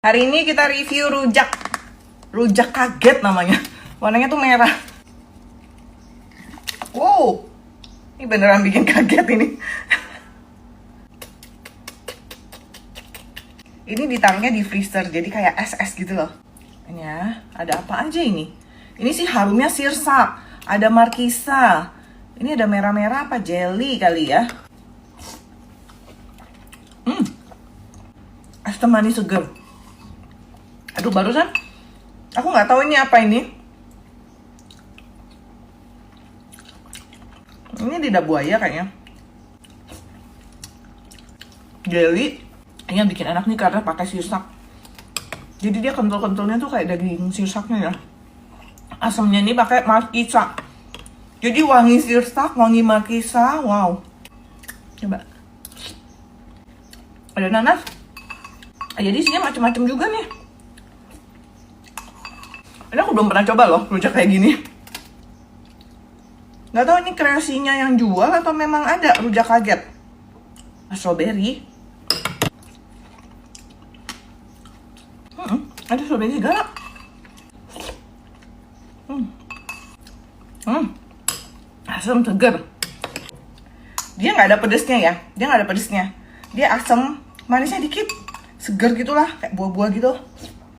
Hari ini kita review rujak. Rujak kaget namanya. Warnanya tuh merah. Wow, ini beneran bikin kaget ini. Ini ditaruhnya di freezer, jadi kayak es-es gitu loh. Ini ya, ada apa aja ini? Ini sih harumnya sirsak, ada markisa. Ini ada merah-merah apa jelly kali ya? Asam manis seger. Aduh, barusan aku nggak tahu ini apa ini. Ini lidah buaya kayaknya. Jelly yang bikin enak nih karena pakai sirsak. Jadi dia kental-kentalnya tuh kayak daging sirsaknya ya. Asamnya ini pakai markisa. Jadi wangi sirsak, wangi markisa, wow. Coba. Ada nanas. Jadi isinya macam-macam juga nih. Ini aku belum pernah coba loh rujak kayak gini. Nggak tahu ini kreasinya yang jual atau memang ada rujak kaget. Strawberry. Ada strawberry segala. Asam seger. Dia nggak ada pedesnya ya. Dia nggak ada pedesnya. Dia asam, manisnya dikit. Seger gitulah, kayak buah-buah gitu.